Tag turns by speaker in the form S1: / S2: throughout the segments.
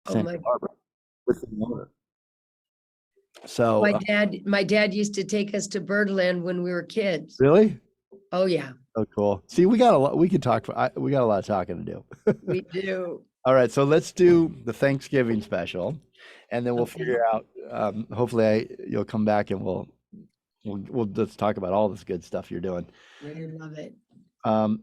S1: Oh
S2: Santa Barbara with the owner. So
S1: my dad used to take us to Birdland when we were kids.
S2: really?
S1: Oh yeah,
S2: Oh, cool. See, we got a lot. We could talk. We got a lot of talking to do.
S1: we do.
S2: All right, so let's do the Thanksgiving special, and then we'll
S1: Okay.
S2: figure out. Hopefully, you'll come back and we'll just talk about all this good stuff you're doing.
S1: I love it.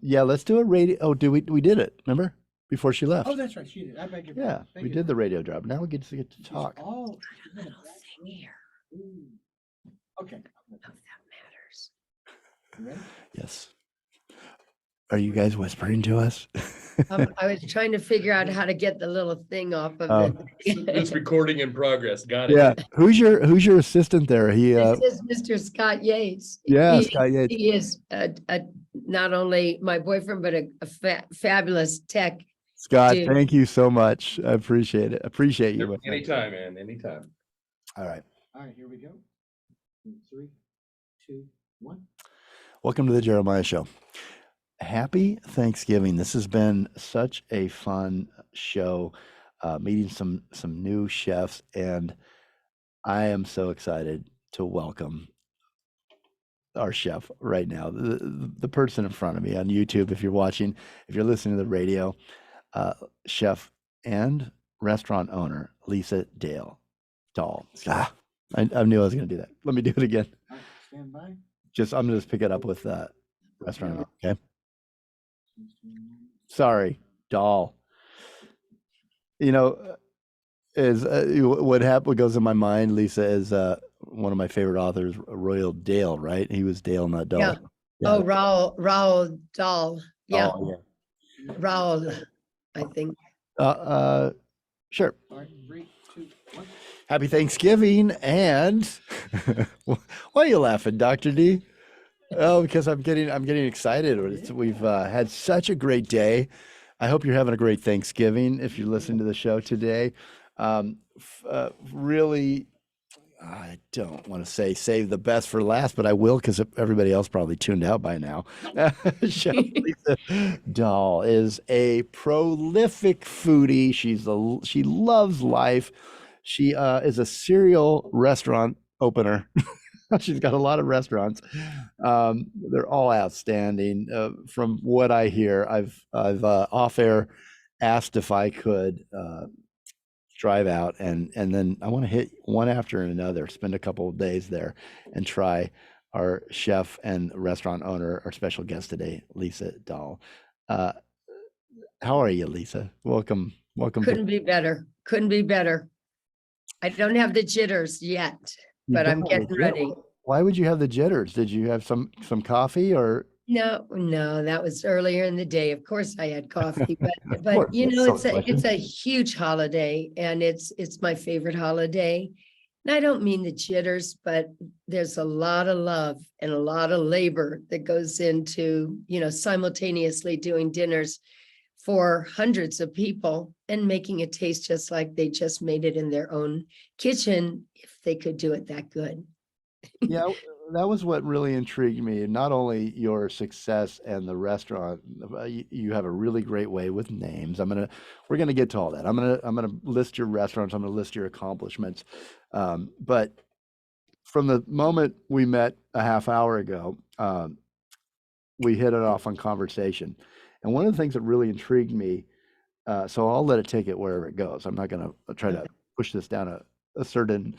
S2: Yeah, let's do a radio. Oh, we did it? Remember before she left?
S3: Oh, that's right. She did. I beg your
S2: Yeah,
S3: pardon.
S2: we did the radio drop. Now we get to talk.
S3: Oh,
S1: A little thing here.
S3: ooh. Okay.
S1: Oh, that matters.
S3: You ready?
S2: Yes. Are you guys whispering to us?
S1: I was trying to figure out how to get the little thing off of
S2: Oh.
S4: It's
S1: it.
S4: recording in progress. Got it.
S2: Yeah. Who's your assistant there? He
S1: This is Mr. Scott Yates.
S2: Yeah,
S1: He-
S2: Scott Yates.
S1: He is not only my boyfriend, but a fabulous tech.
S2: Scott,
S1: Dude.
S2: thank you so much. I appreciate it. Appreciate you. my friend.
S4: Anytime, man. Anytime.
S2: All right.
S3: All right, here we go. 3, 2, 1.
S2: Welcome to the Jeremiah Show. Happy Thanksgiving. This has been such a fun show, meeting some new chefs, and I am so excited to welcome our chef right now, the person in front of me on YouTube. If you're watching, if you're listening to the radio, chef and restaurant owner Lisa Dahl. I knew I was going to do that. Let me do it again.
S3: All right, stand by.
S2: I'm going to pick it up with restaurant owner, okay? Sorry, Dahl. You know, what goes in my mind, Lisa, is one of my favorite authors, Royal Dahl, right? He was Dale, not Dahl.
S1: Yeah. Oh, Raoul Dahl. Yeah,
S2: Oh, yeah.
S1: Raoul, I think.
S2: Sure.
S3: All right, 3, 2, 1.
S2: Happy Thanksgiving, and why are you laughing, Dr. D? Oh, because I'm getting excited. We've had such a great day. I hope you're having a great Thanksgiving if you're listening to the show today. Really, I don't want to say save the best for last, but I will, because everybody else probably tuned out by now. Chef Lisa Dahl is a prolific foodie. She loves life. She is a serial restaurant opener. She's got a lot of restaurants. They're all outstanding. From what I hear, I've off air asked if I could drive out and then I want to hit one after another, spend a couple of days there and try our chef and restaurant owner, our special guest today, Lisa Dahl. How are you, Lisa? Welcome.
S1: Couldn't be better. Couldn't be better. I don't have the jitters yet, but I'm getting ready.
S2: Why would you have the jitters? Did you have some coffee or?
S1: No, that was earlier in the day. Of course I had coffee,
S2: course,
S1: but you know,
S2: that's so
S1: it's a huge holiday, and it's my favorite holiday. And I don't mean the jitters, but there's a lot of love and a lot of labor that goes into, simultaneously doing dinners for hundreds of people and making it taste just like they just made it in their own kitchen, if they could do it that good.
S2: Yeah, that was what really intrigued me. Not only your success and the restaurant, you have a really great way with names. We're gonna get to all that. I'm gonna list your restaurants. I'm gonna list your accomplishments. But from the moment we met a half hour ago, we hit it off on conversation. And one of the things that really intrigued me, so I'll let it take it wherever it goes. I'm not gonna try to push this down a certain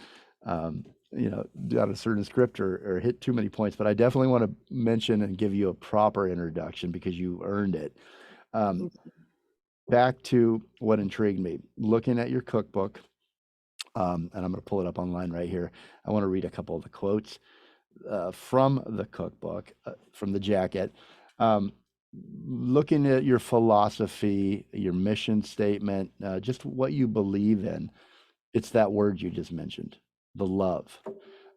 S2: down a certain script or hit too many points, but I definitely want to mention and give you a proper introduction because you earned it. Back to what intrigued me, looking at your cookbook, and I'm going to pull it up online right here. I want to read a couple of the quotes from the cookbook, from the jacket. Looking at your philosophy, your mission statement, just what you believe in, it's that word you just mentioned. The love,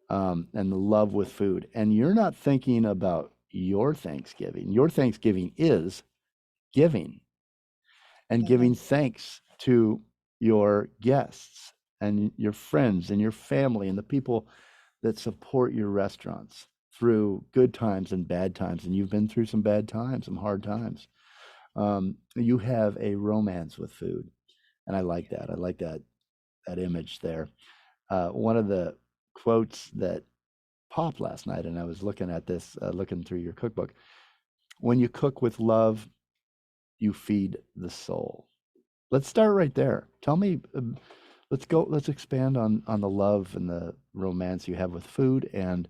S2: and the love with food. And you're not thinking about your Thanksgiving. Your Thanksgiving is giving and giving thanks to your guests and your friends and your family and the people that support your restaurants through good times and bad times. And you've been through some bad times, some hard times. You have a romance with food. And I like that. I like that image there. One of the quotes that popped last night, and I was looking at this, looking through your cookbook. When you cook with love, you feed the soul. Let's start right there. Tell me, let's expand on the love and the romance you have with food and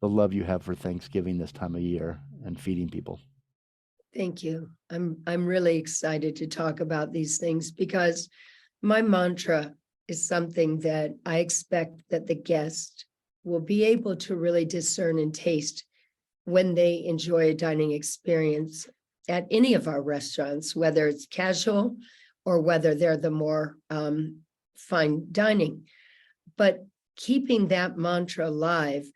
S2: the love you have for Thanksgiving this time of year and feeding people.
S1: Thank you. I'm really excited to talk about these things because my mantra is something that I expect that the guest will be able to really discern and taste when they enjoy a dining experience at any of our restaurants, whether it's casual or whether they're the more fine dining. But keeping that mantra alive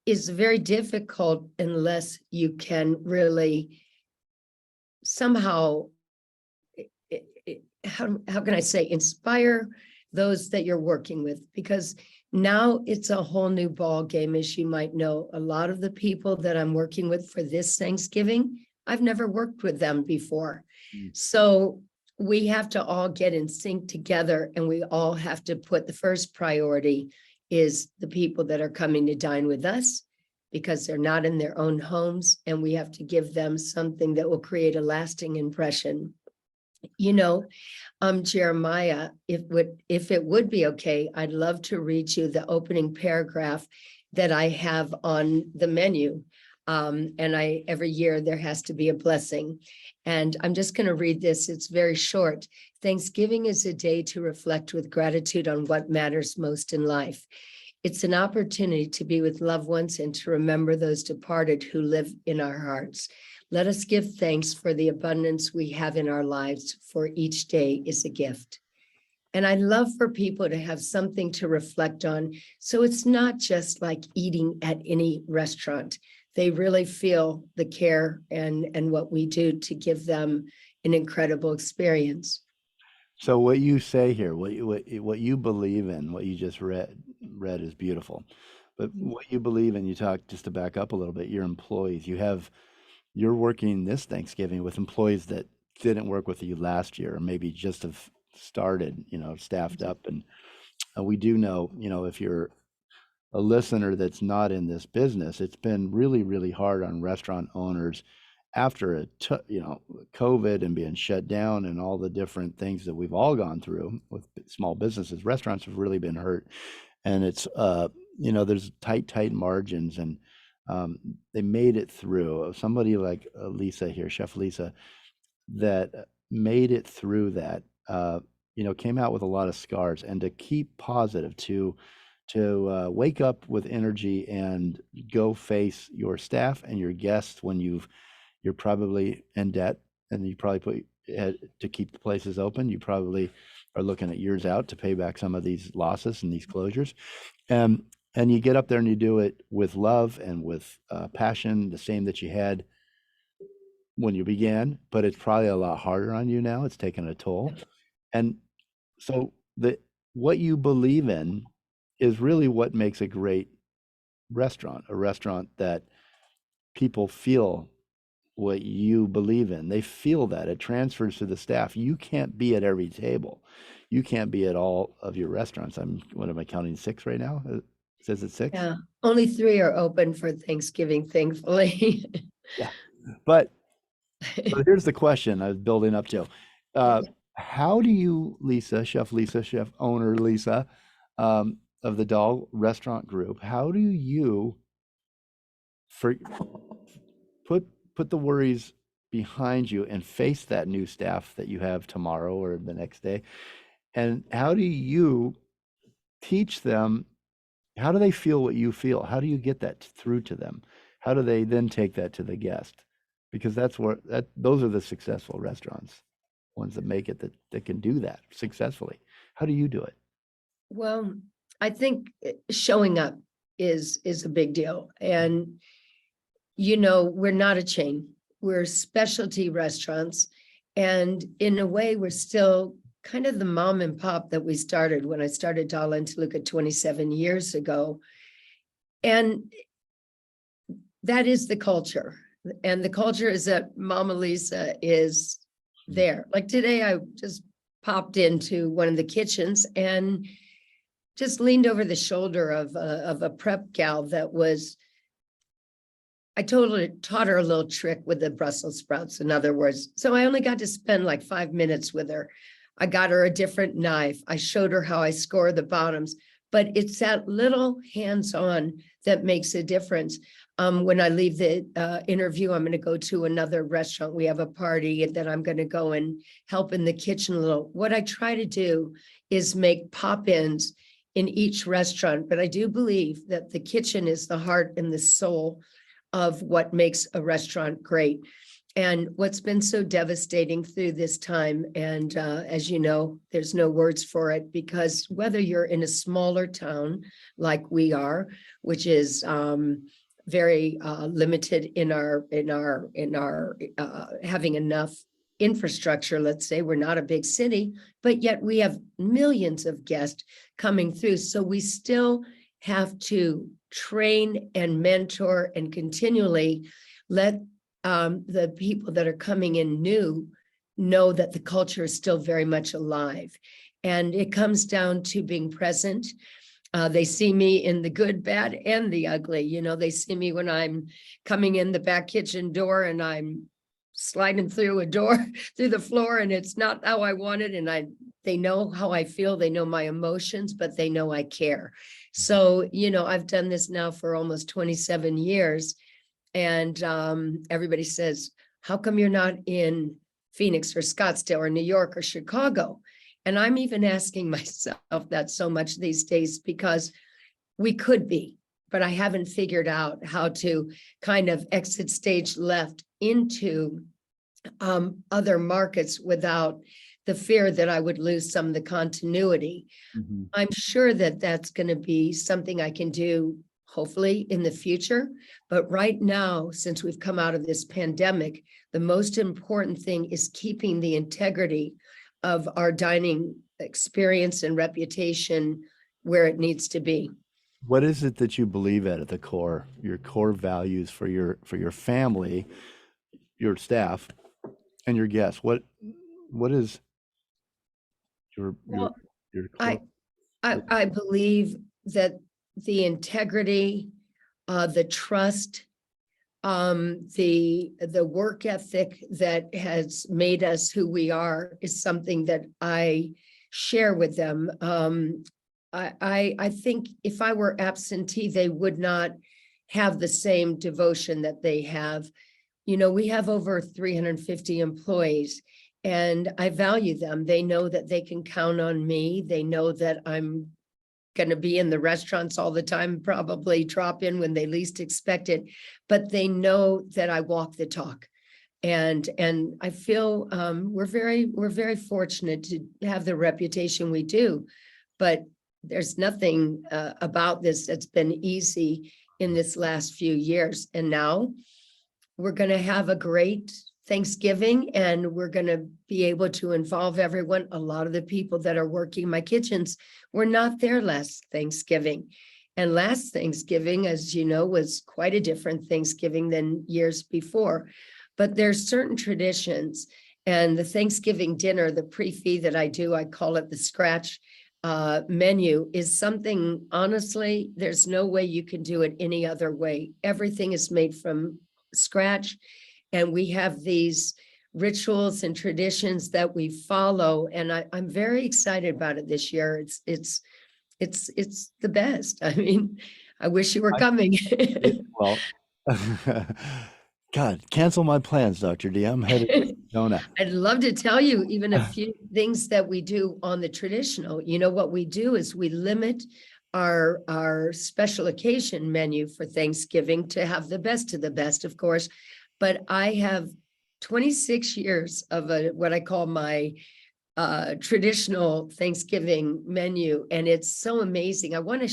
S1: is very difficult unless you can really somehow, how can I say, inspire those that you're working with, because now it's a whole new ball game. As you might know, a lot of the people that I'm working with for this Thanksgiving, I've never worked with them before. So we have to all get in sync together, and we all have to put the first priority is the people that are coming to dine with us, because they're not in their own homes, and we have to give them something that will create a lasting impression. You know, Jeremiah, if it would be okay, I'd love to read you the opening paragraph that I have on the menu. And every year there has to be a blessing. And I'm just going to read this. It's very short. Thanksgiving is a day to reflect with gratitude on what matters most in life. It's an opportunity to be with loved ones and to remember those departed who live in our hearts. Let us give thanks for the abundance we have in our lives, for each day is a gift. And I love for people to have something to reflect on. So it's not just like eating at any restaurant. They really feel the care and what we do to give them an incredible experience.
S2: So what you say here, what you believe in, what you just read is beautiful. But what you believe in, you talk, just to back up a little bit, your employees, you're working this Thanksgiving with employees that didn't work with you last year, or maybe just have started, staffed up. And we do know, if you're a listener that's not in this business, it's been really, really hard on restaurant owners after COVID and being shut down and all the different things that we've all gone through with small businesses. Restaurants have really been hurt, and it's there's tight margins, and they made it through. Somebody like Lisa here, Chef Lisa, that made it through that, came out with a lot of scars, and to keep positive, to wake up with energy and go face your staff and your guests when you're probably in debt, and you probably to keep the places open. You probably are looking at years out to pay back some of these losses and these closures. And you get up there and you do it with love and with passion, the same that you had when you began, but it's probably a lot harder on you now. It's taken a toll. And so what you believe in is really what makes a great restaurant, a restaurant that people feel what you believe in. They feel that it transfers to the staff. You can't be at every table. You can't be at all of your restaurants. What am I counting, 6 right now? It says it's 6?
S1: Yeah, only 3 are open for Thanksgiving, thankfully.
S2: Yeah. But so here's the question I was building up to. How do you, Lisa, Chef owner Lisa, of the Dahl Restaurant Group, how do you put the worries behind you and face that new staff that you have tomorrow or the next day? And how do you teach them? How do they feel what you feel? How do you get that through to them? How do they then take that to the guest? Because those are the successful restaurants, ones that make it, that can do that successfully. How do you do it?
S1: Well, I think showing up is a big deal. And, we're not a chain. We're specialty restaurants. And in a way, we're still kind of the mom and pop that we started when I started Dahl in Toluca 27 years ago. And that is the culture. And the culture is that Mama Lisa is there. Like today, I just popped into one of the kitchens and just leaned over the shoulder of a prep gal that was, I taught her a little trick with the Brussels sprouts, in other words. So I only got to spend like 5 minutes with her. I got her a different knife. I showed her how I score the bottoms, but it's that little hands-on that makes a difference. When I leave the interview, I'm going to go to another restaurant. We have a party that I'm going to go and help in the kitchen a little. What I try to do is make pop-ins in each restaurant, but I do believe that the kitchen is the heart and the soul of what makes a restaurant great. And what's been so devastating through this time, and as you know, there's no words for it, because whether you're in a smaller town like we are, which is very limited in our having enough infrastructure, let's say we're not a big city, but yet we have millions of guests coming through. So we still have to train and mentor and continually let the people that are coming in new know that the culture is still very much alive. And it comes down to being present. They see me in the good, bad, and the ugly. You know, they see me when I'm coming in the back kitchen door and I'm sliding through a door through the floor and it's not how I want it. And they know how I feel. They know my emotions, but they know I care. So, you know, I've done this now for almost 27 years. And everybody says, how come you're not in Phoenix or Scottsdale or New York or Chicago? And I'm even asking myself that so much these days, because we could be, but I haven't figured out how to kind of exit stage left into other markets without the fear that I would lose some of the continuity.
S2: Mm-hmm.
S1: I'm sure that that's going to be something I can do hopefully in the future. But right now, since we've come out of this pandemic, the most important thing is keeping the integrity of our dining experience and reputation where it needs to be.
S2: What is it that you believe at the core, your core values for your family, your staff, and your guests? What is your core?
S1: I believe that the integrity, the trust, the work ethic that has made us who we are is something that I share with them. I think if I were absentee, they would not have the same devotion that they have. You know, we have over 350 employees and I value them. They know that they can count on me. They know that I'm going to be in the restaurants all the time, probably drop in when they least expect it, but they know that I walk the talk. And I feel we're very fortunate to have the reputation we do, but there's nothing about this that's been easy in this last few years. And now we're going to have a great Thanksgiving and we're going to be able to involve everyone. A lot of the people that are working in my kitchens were not there last Thanksgiving. And last Thanksgiving, as you know, was quite a different Thanksgiving than years before. But there's certain traditions, and the Thanksgiving dinner, the pre-fee that I do, I call it the scratch menu, is something, honestly, there's no way you can do it any other way. Everything is made from scratch. And we have these rituals and traditions that we follow. And I'm very excited about it this year. It's the best. I mean, I wish you were coming.
S2: Well, God, cancel my plans, Dr. D. I'm headed to Sedona.
S1: I'd love to tell you even a few things that we do on the traditional. You know, what we do is we limit our special occasion menu for Thanksgiving to have the best of the best, of course. But I have 26 years of what I call my traditional Thanksgiving menu. And it's so amazing. I want to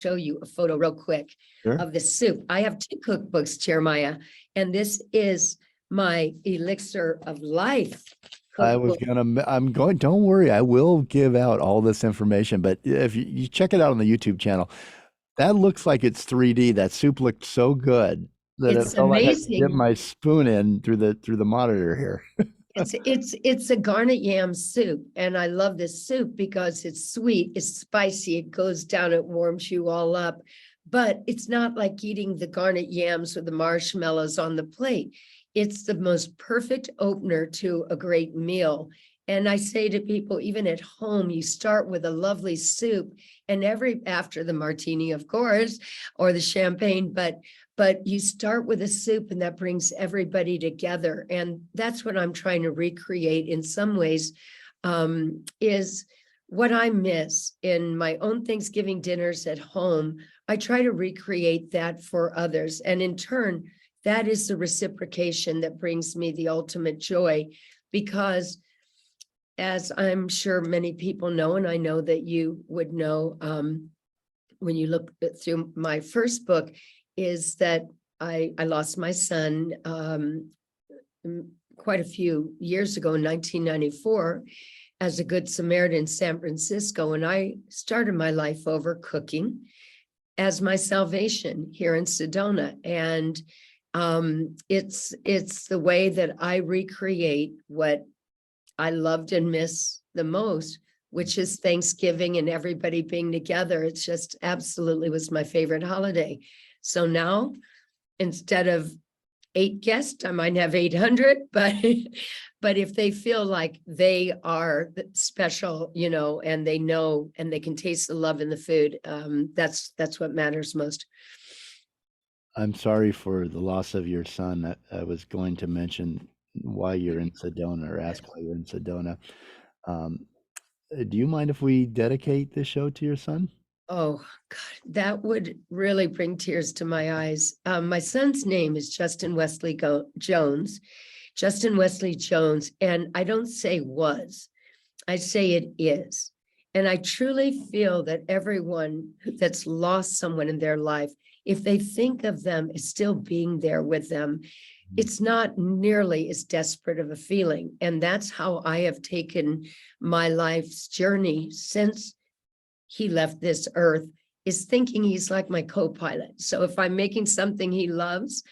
S1: show you a photo real quick of the soup. I have 2 cookbooks, Jeremiah, and this is my elixir of life.
S2: Don't worry, I will give out all this information, but if you check it out on the YouTube channel, that looks like it's 3D. That soup looked so good that
S1: It's
S2: it felt like I could
S1: amazing.
S2: dip my spoon in through the monitor here.
S1: It's a garnet yam soup, and I love this soup because it's sweet, it's spicy, it goes down, it warms you all up. But it's not like eating the garnet yams with the marshmallows on the plate. It's the most perfect opener to a great meal. And I say to people, even at home, you start with a lovely soup, and after the martini, of course, or the champagne, but you start with a soup, and that brings everybody together. And that's what I'm trying to recreate in some ways, is what I miss in my own Thanksgiving dinners at home. I try to recreate that for others. And in turn, that is the reciprocation that brings me the ultimate joy, because as I'm sure many people know, and I know that you would know, when you look through my first book, is that I lost my son quite a few years ago in 1994 as a Good Samaritan in San Francisco. And I started my life over cooking as my salvation here in Sedona. And it's the way that I recreate what I loved and miss the most, which is Thanksgiving and everybody being together. It's just absolutely was my favorite holiday. So now, instead of 8 guests, I might have 800, but if they feel like they are special, and they know, and they can taste the love in the food, that's what matters most.
S2: I'm sorry for the loss of your son. I was going to mention why you're in Sedona, or ask why you're in Sedona. Do you mind if we dedicate this show to your son?
S1: Oh, God, that would really bring tears to my eyes. My son's name is Justin Wesley Jones. Justin Wesley Jones, and I don't say was, I say it is. And I truly feel that everyone that's lost someone in their life, if they think of them as still being there with them, it's not nearly as desperate of a feeling. And that's how I have taken my life's journey since he left this earth, is thinking he's like my co-pilot. So if I'm making something he loves,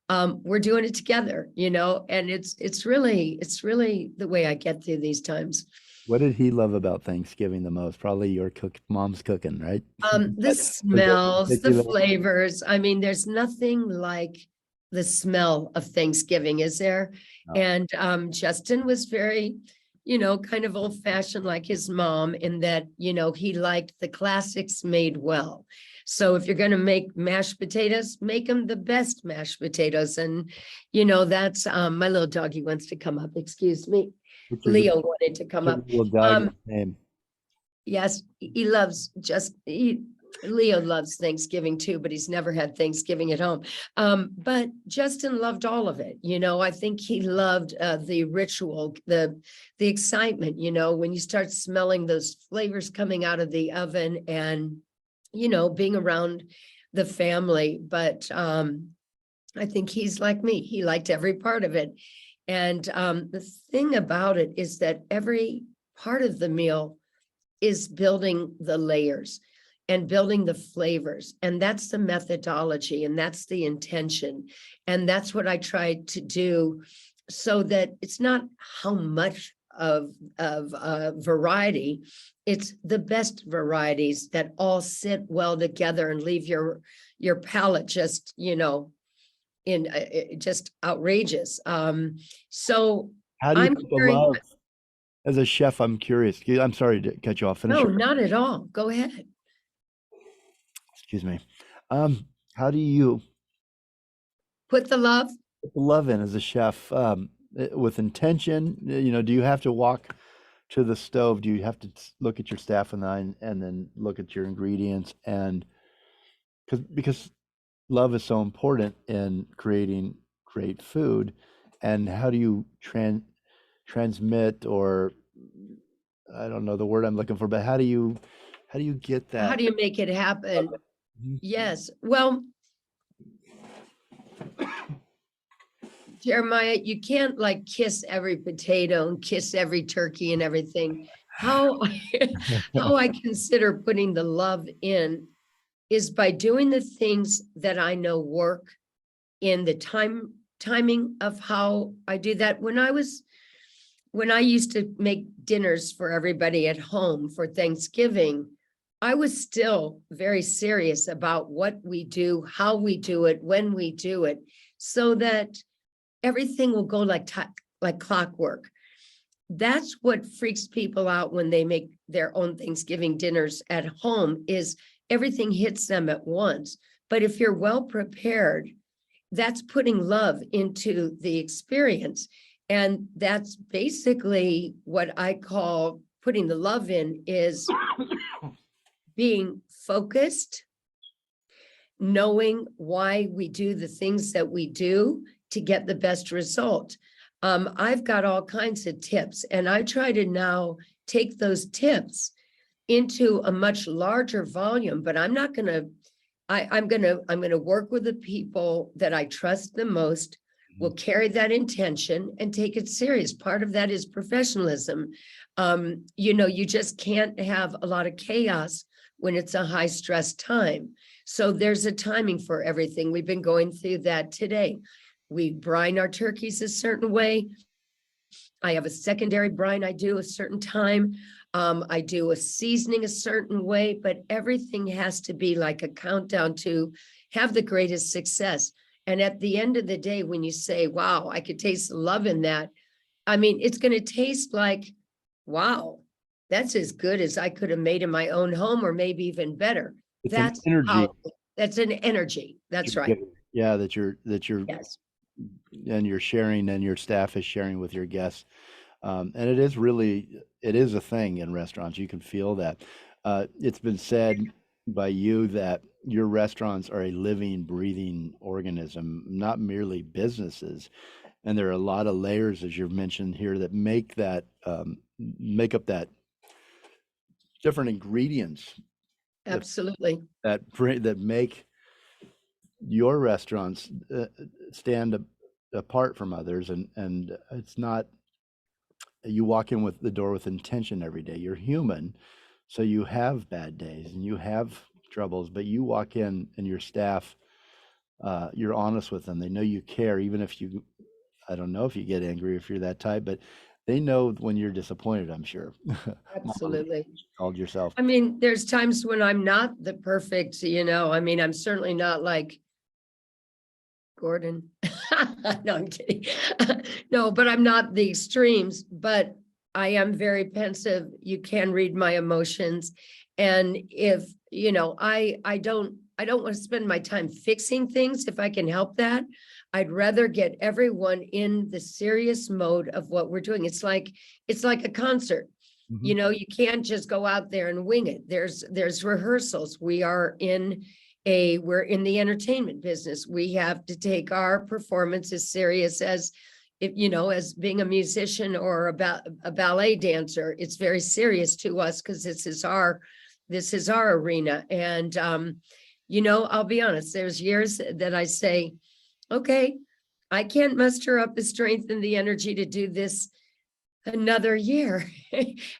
S1: we're doing it together, and it's really the way I get through these times.
S2: What did he love about Thanksgiving the most? Probably your mom's cooking, right?
S1: The smells, the flavors. I mean, there's nothing like the smell of Thanksgiving, is there?
S2: No.
S1: And Justin was very, kind of old fashioned like his mom, in that, he liked the classics made well. So if you're going to make mashed potatoes, make them the best mashed potatoes. And, that's my little doggy wants to come up. Excuse me. Leo wanted to come up. Yes, Leo loves Thanksgiving too, but he's never had Thanksgiving at home. But Justin loved all of it. I think he loved the ritual, the excitement, when you start smelling those flavors coming out of the oven, and, being around the family. But I think he's like me. He liked every part of it. And the thing about it is that every part of the meal is building the layers and building the flavors. And that's the methodology, and that's the intention. And that's what I tried to do, so that it's not how much of variety, it's the best varieties that all sit well together and leave your palate just, in just outrageous. So
S2: how do you
S1: I'm
S2: put the love as a chef? I'm curious. I'm sorry to cut you off.
S1: No, not at all. Go ahead.
S2: Excuse me. How do you
S1: put the love
S2: in as a chef, with intention? Do you have to walk to the stove? Do you have to look at your staff and then look at your ingredients? And because love is so important in creating great food. And how do you transmit, or I don't know the word I'm looking for, but how do you get that?
S1: How do you make it happen? Yes. Well, Jeremiah, you can't like kiss every potato and kiss every turkey and everything. How I consider putting the love in is by doing the things that I know work, in the timing of how I do that. When I was when I used to make dinners for everybody at home for Thanksgiving, I was still very serious about what we do, how we do it, when we do it, so that everything will go like clockwork. That's what freaks people out when they make their own Thanksgiving dinners at home, is everything hits them at once. But if you're well prepared, that's putting love into the experience. And that's basically what I call putting the love in, is being focused, knowing why we do the things that we do to get the best result. I've got all kinds of tips, and I try to now take those tips into a much larger volume, but I'm not going to, I'm going to work with the people that I trust the most, will carry that intention and take it serious. Part of that is professionalism. You just can't have a lot of chaos when it's a high stress time. So there's a timing for everything. We've been going through that today. We brine our turkeys a certain way. I have a secondary brine I do a certain time. I do a seasoning a certain way, but everything has to be like a countdown to have the greatest success. And at the end of the day, when you say, wow, I could taste love in that, I mean, it's going to taste like, wow, that's as good as I could have made in my own home, or maybe even better.
S2: It's an
S1: That's
S2: energy.
S1: that's an energy. That's
S2: you're
S1: right.
S2: giving. Yeah, that you're
S1: Yes.
S2: and you're sharing, and your staff is sharing with your guests. And it is a thing in restaurants. You can feel that. It's been said by you that your restaurants are a living, breathing organism, not merely businesses. And there are a lot of layers, as you've mentioned here, that make up that different ingredients
S1: Absolutely.
S2: that make your restaurants stand apart from others. And it's not, you walk in with the door with intention every day. You're human, so you have bad days and you have troubles, but you walk in and your staff, you're honest with them. They know you care, even if I don't know if you get angry, if you're that type, but they know when you're disappointed, I'm sure.
S1: Absolutely.
S2: Called yourself.
S1: I mean, there's times when I'm not the perfect, I mean, I'm certainly not like Gordon. No, I'm kidding. No, but I'm not the extremes, but I am very pensive. You can read my emotions. And if, I don't want to spend my time fixing things if I can help that. I'd rather get everyone in the serious mode of what we're doing. It's like a concert.
S2: Mhm.
S1: You can't just go out there and wing it. There's rehearsals. We're in the entertainment business. We have to take our performance as serious as as being a musician or a ballet dancer. It's very serious to us because this is our arena. And I'll be honest, there's years that I say, okay, I can't muster up the strength and the energy to do this another year.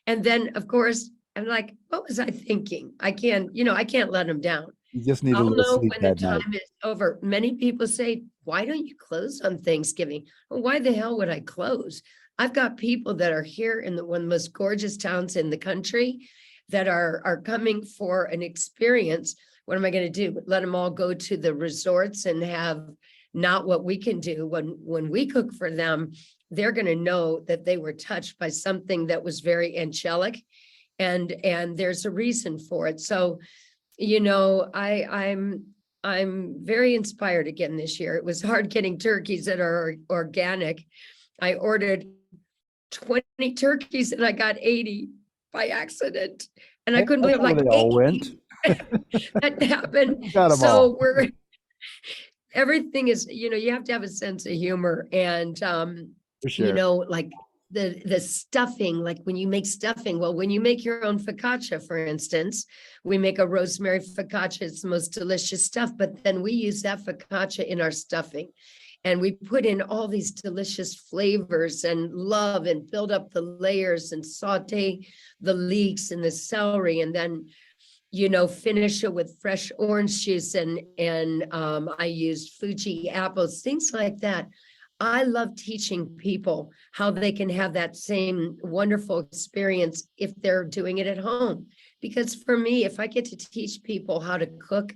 S1: And then of course I'm like, what was I thinking? I can't let them down.
S2: You just need a
S1: I'll
S2: little
S1: know
S2: sleep
S1: when the
S2: that night.
S1: time is over. Many people say, why don't you close on Thanksgiving? Well, why the hell would I close? I've got people that are here in one of the most gorgeous towns in the country that are coming for an experience. What am I going to do? Let them all go to the resorts and have not what we can do when we cook for them. They're going to know that they were touched by something that was very angelic, and there's a reason for it. So, I'm very inspired again this year. It was hard getting turkeys that are organic. I ordered 20 turkeys and I got 80 by accident. And I couldn't believe, like,
S2: they all
S1: 80. That happened.
S2: Got 'em all.
S1: So everything is, you have to have a sense of humor. And
S2: For sure.
S1: like the stuffing, like when you make stuffing, well, when you make your own focaccia, for instance, we make a rosemary focaccia. It's the most delicious stuff, but then we use that focaccia in our stuffing. And we put in all these delicious flavors and love and build up the layers and saute the leeks and the celery. And then, finish it with fresh orange juice and I used Fuji apples, things like that. I love teaching people how they can have that same wonderful experience if they're doing it at home. Because for me, if I get to teach people how to cook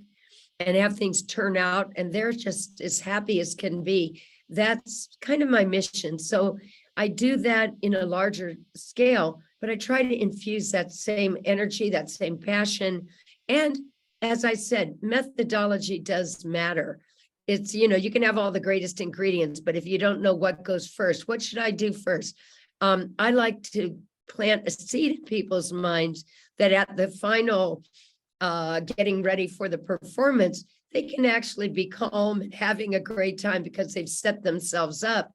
S1: and have things turn out and they're just as happy as can be, that's kind of my mission. So I do that in a larger scale, but I try to infuse that same energy, that same passion. And as I said, methodology does matter. It's, you can have all the greatest ingredients, but if you don't know what goes first, what should I do first? I like to plant a seed in people's minds that at the final getting ready for the performance, they can actually be calm and having a great time because they've set themselves up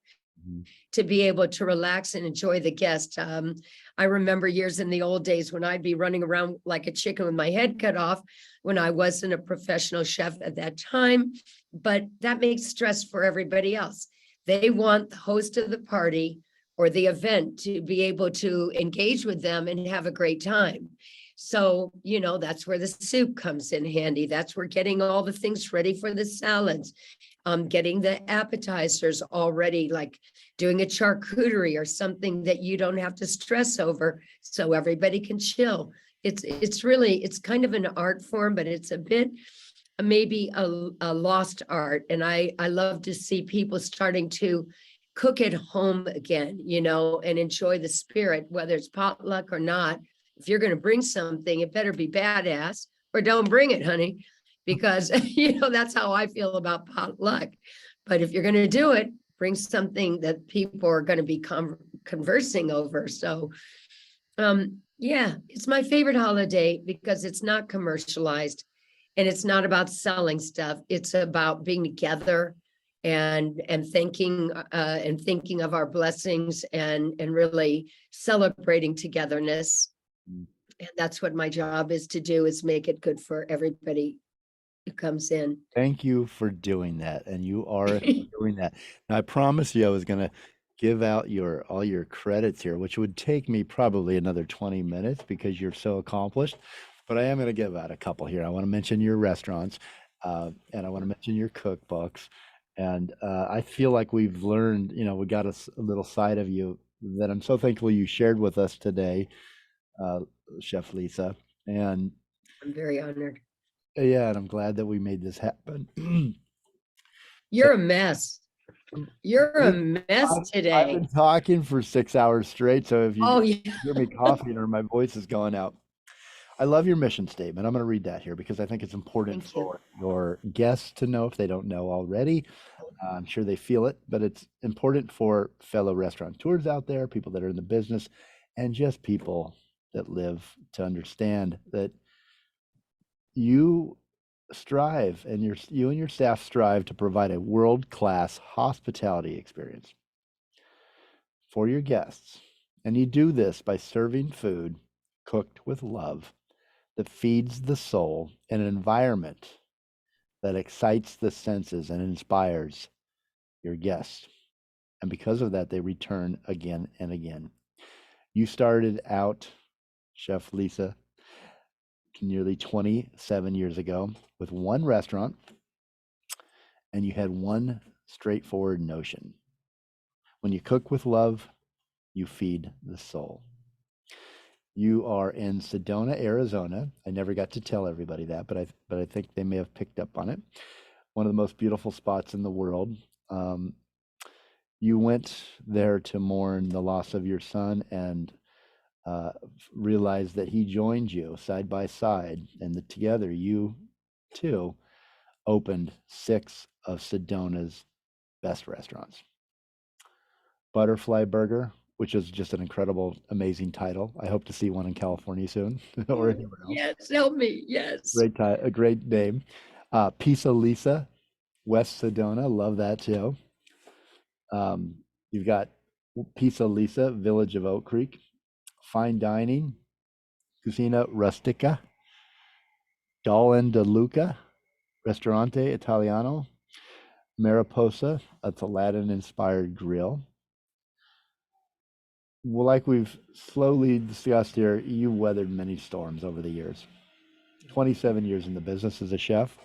S1: to be able to relax and enjoy the guest. I remember years in the old days when I'd be running around like a chicken with my head cut off when I wasn't a professional chef at that time, but that makes stress for everybody else. They want the host of the party or the event to be able to engage with them and have a great time. So, that's where the soup comes in handy. That's where getting all the things ready for the salads, getting the appetizers all ready, like doing a charcuterie or something that you don't have to stress over so everybody can chill. It's kind of an art form, but it's a bit maybe a lost art. And I love to see people starting to cook at home again, and enjoy the spirit, whether it's potluck or not. If you're going to bring something, it better be badass or don't bring it, honey, because, that's how I feel about potluck. But if you're going to do it, bring something that people are going to be conversing over. So, yeah, it's my favorite holiday because it's not commercialized and it's not about selling stuff. It's about being together and thinking of our blessings and really celebrating togetherness. And that's what my job is to do, is make it good for everybody who comes in.
S2: Thank you for doing that, and you are doing that. Now, I promised you I was going to give out all your credits here, which would take me probably another 20 minutes because you're so accomplished. But I am going to give out a couple here. I want to mention your restaurants, and I want to mention your cookbooks. And I feel like we've learned, we got a little side of you that I'm so thankful you shared with us today, Chef Lisa. And
S1: I'm very honored.
S2: yeah, and I'm glad that we made this happen.
S1: You're a mess. You're a mess
S2: I've
S1: today.
S2: been talking for 6 hours straight, so if you
S1: Oh, yeah.
S2: hear me coughing or my voice is going out. I love your mission statement. I'm going to read that here because I think it's important
S1: Thank you.
S2: for your guests to know if they don't know already. I'm sure they feel it, but it's important for fellow restaurateurs out there, people that are in the business, and just people that live to understand that you strive and you and your staff strive to provide a world-class hospitality experience for your guests. And you do this by serving food cooked with love that feeds the soul in an environment that excites the senses and inspires your guests. And because of that, they return again and again. You started out, Chef Lisa, nearly 27 years ago with one restaurant, and you had one straightforward notion. When you cook with love, you feed the soul. You are in Sedona, Arizona. I never got to tell everybody that, but I think they may have picked up on it. One of the most beautiful spots in the world. You went there to mourn the loss of your son and realized that he joined you side by side, and that together you too opened 6 of Sedona's best restaurants. Butterfly Burger, which is just an incredible, amazing title. I hope to see one in California soon or anywhere else.
S1: Yes, help me. Yes.
S2: A great name. Pizza Lisa, West Sedona. Love that too. You've got Pizza Lisa, Village of Oak Creek. Fine Dining, Cucina Rustica. Dahl de Luca, Ristorante Italiano. Mariposa, that's a Latin-inspired grill. Well, like we've slowly discussed here, you weathered many storms over the years. 27 years in the business as a chef.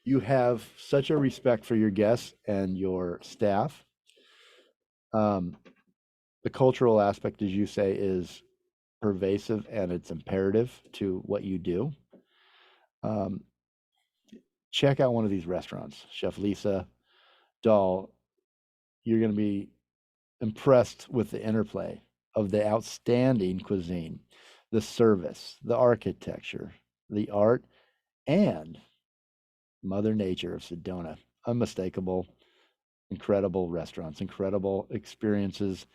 S2: You have such a respect for your guests and your staff. The cultural aspect, as you say, is pervasive and it's imperative to what you do. Um, check out one of these restaurants, Chef Lisa Dahl. You're going to be impressed with the interplay of the outstanding cuisine, the service, the architecture, the art, and Mother Nature of Sedona. Unmistakable, incredible restaurants, incredible experiences.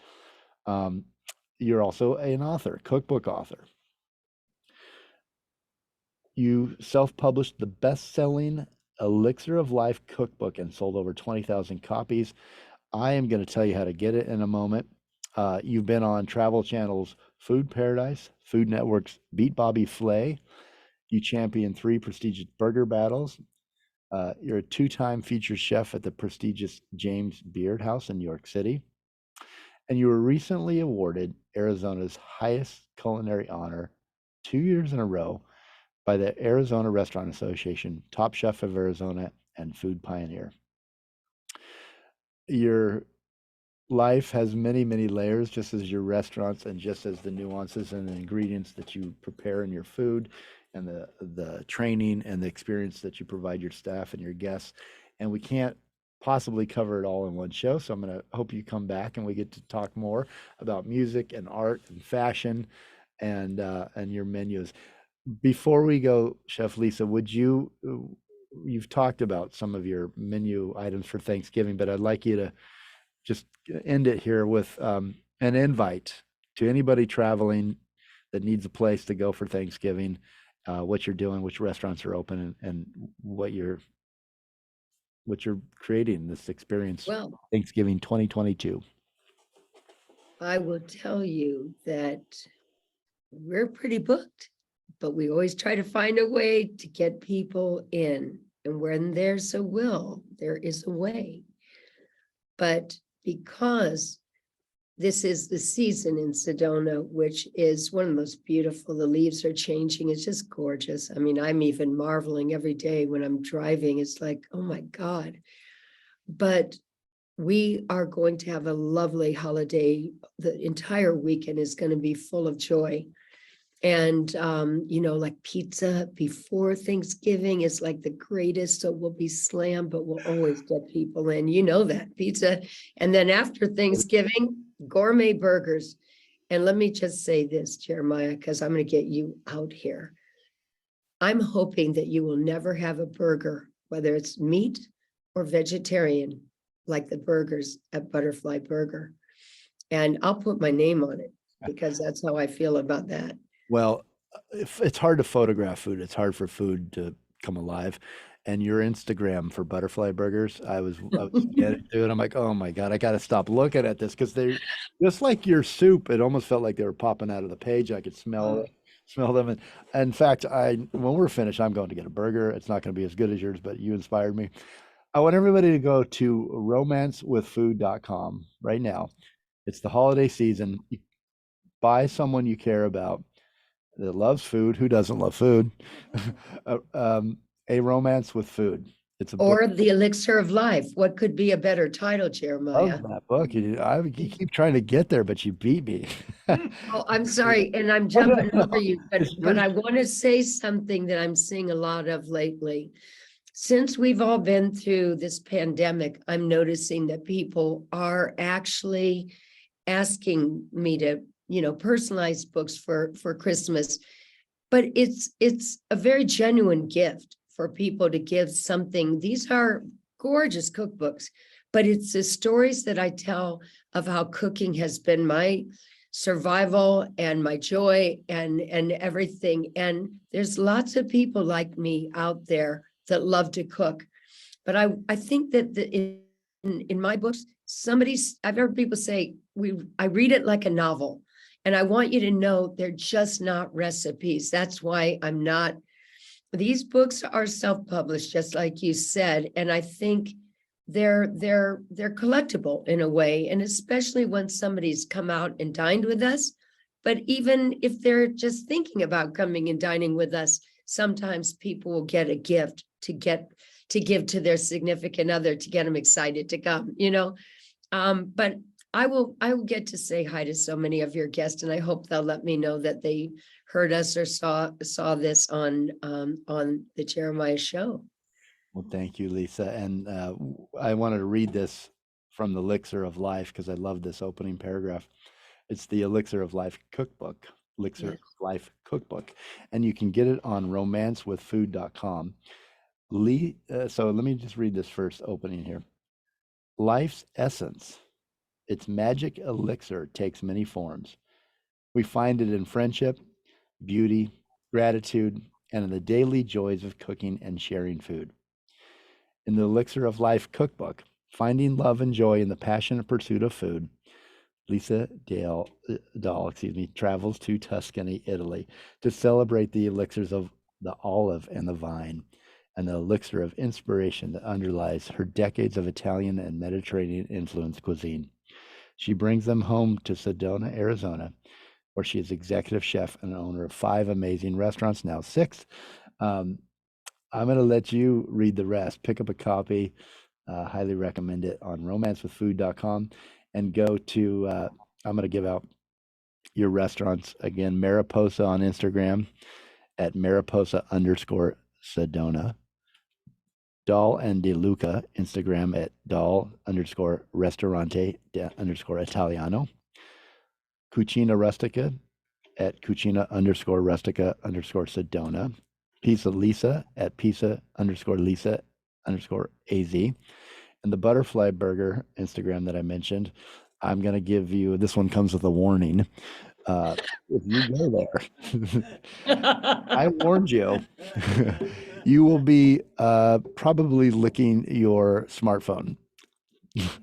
S2: You're also an author, cookbook author. You self-published the best-selling Elixir of Life cookbook and sold over 20,000 copies. I am going to tell you how to get it in a moment. You've been on Travel Channel's Food Paradise, Food Network's Beat Bobby Flay. You champion 3 prestigious burger battles. You're a 2-time featured chef at the prestigious James Beard House in New York City. And you were recently awarded Arizona's highest culinary honor 2 years in a row by the Arizona Restaurant Association, Top Chef of Arizona, and Food Pioneer. Your life has many, many layers, just as your restaurants and just as the nuances and the ingredients that you prepare in your food and the training and the experience that you provide your staff and your guests. And we can't possibly cover it all in one show. So I'm going to hope you come back and we get to talk more about music and art and fashion and your menus. Before we go, Chef Lisa, you've talked about some of your menu items for Thanksgiving, but I'd like you to just end it here with an invite to anybody traveling that needs a place to go for Thanksgiving, what you're doing, which restaurants are open, and what you're creating this experience.
S1: Well,
S2: Thanksgiving 2022.
S1: I will tell you that we're pretty booked, but we always try to find a way to get people in. And when there's a will, there is a way. But because this is the season in Sedona, which is one of the most beautiful, the leaves are changing. It's just gorgeous. I mean, I'm even marveling every day when I'm driving. It's like, oh my God. But we are going to have a lovely holiday. The entire weekend is going to be full of joy. And, like pizza before Thanksgiving is like the greatest. So we'll be slammed, but we'll always get people in, that pizza. And then after Thanksgiving, gourmet burgers. And let me just say this, Jeremiah, because I'm going to get you out here. I'm hoping that you will never have a burger, whether it's meat or vegetarian, like the burgers at Butterfly Burger. And I'll put my name on it because that's how I feel about that.
S2: Well, it's hard to photograph food. It's hard for food to come alive. And your Instagram for Butterfly Burgers, I was getting to it. I'm like, oh my God, I got to stop looking at this because they're just like your soup. It almost felt like they were popping out of the page. I could smell them. And in fact, when we're finished, I'm going to get a burger. It's not going to be as good as yours, but you inspired me. I want everybody to go to romancewithfood.com right now. It's the holiday season. Buy someone you care about that loves food. Who doesn't love food? A Romance with Food. It's a
S1: Or
S2: book.
S1: The Elixir of Life. What could be a better title, Jeremiah?
S2: Love that book. You keep trying to get there, but you beat me.
S1: Oh, I'm sorry, and I'm jumping over you, but I want to say something that I'm seeing a lot of lately. Since we've all been through this pandemic, I'm noticing that people are actually asking me to, personalize books for Christmas. But it's a very genuine gift for people to give something. These are gorgeous cookbooks, but it's the stories that I tell of how cooking has been my survival and my joy and everything. And there's lots of people like me out there that love to cook. But I think that in my books, I've heard people say, I read it like a novel. And I want you to know they're just not recipes. That's why these books are self-published, just like you said. And I think they're collectible in a way. And especially when somebody's come out and dined with us. But even if they're just thinking about coming and dining with us, sometimes people will get a gift to to give to their significant other to get them excited to come, you know? But I will get to say hi to so many of your guests, and I hope they'll let me know that they heard us or saw this on the Jeremiah show.
S2: Well, thank you, Lisa. And I wanted to read this from the Elixir of Life because I love this opening paragraph. It's the Elixir of Life cookbook, Elixir
S1: Yes.
S2: of Life cookbook, and you can get it on romancewithfood.com. So let me just read this first opening here. Life's essence, its magic elixir, takes many forms. We find it in friendship, beauty, gratitude, and in the daily joys of cooking and sharing food. In the Elixir of Life cookbook, finding love and joy in the passionate pursuit of food, Lisa Dahl, travels to Tuscany, Italy, to celebrate the elixirs of the olive and the vine, and the elixir of inspiration that underlies her decades of Italian and Mediterranean influenced cuisine. She brings them home to Sedona, Arizona, where she is executive chef and owner of 5 amazing restaurants, now 6. I'm going to let you read the rest. Pick up a copy. Highly recommend it on romancewithfood.com, and go to, I'm going to give out your restaurants again. Mariposa on Instagram at Mariposa_Sedona. Dahl and De Luca Instagram at Dahl_Ristorante_Italiano. Cucina Rustica at Cucina_Rustica_Sedona. Pizza Lisa at Pizza_Lisa_AZ. And the butterfly burger Instagram that I mentioned, I'm going to give you, this one comes with a warning. If you go there, I warned you, you will be probably licking your smartphone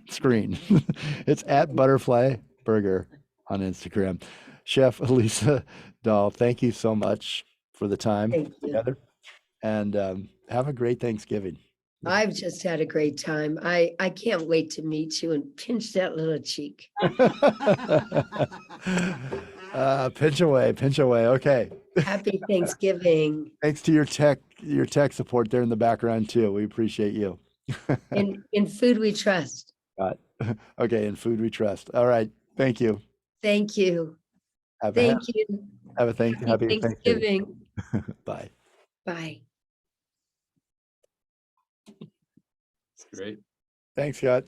S2: screen. It's at Butterfly Burger on Instagram. Chef Lisa Dahl, thank you so much for the time
S1: Thank you.
S2: together, and have a great Thanksgiving.
S1: I've just had a great time. I can't wait to meet you and pinch that little cheek.
S2: Pinch away, pinch away. Okay.
S1: Happy Thanksgiving.
S2: Thanks to your tech support there in the background too. We appreciate you.
S1: In food we trust.
S2: Okay, in food we trust. All right. Thank you.
S1: Thank you.
S2: Have
S1: Thank you.
S2: a happy Thanksgiving.
S1: Thanksgiving.
S2: Bye.
S1: Bye.
S4: It's great.
S2: Thanks, Scott.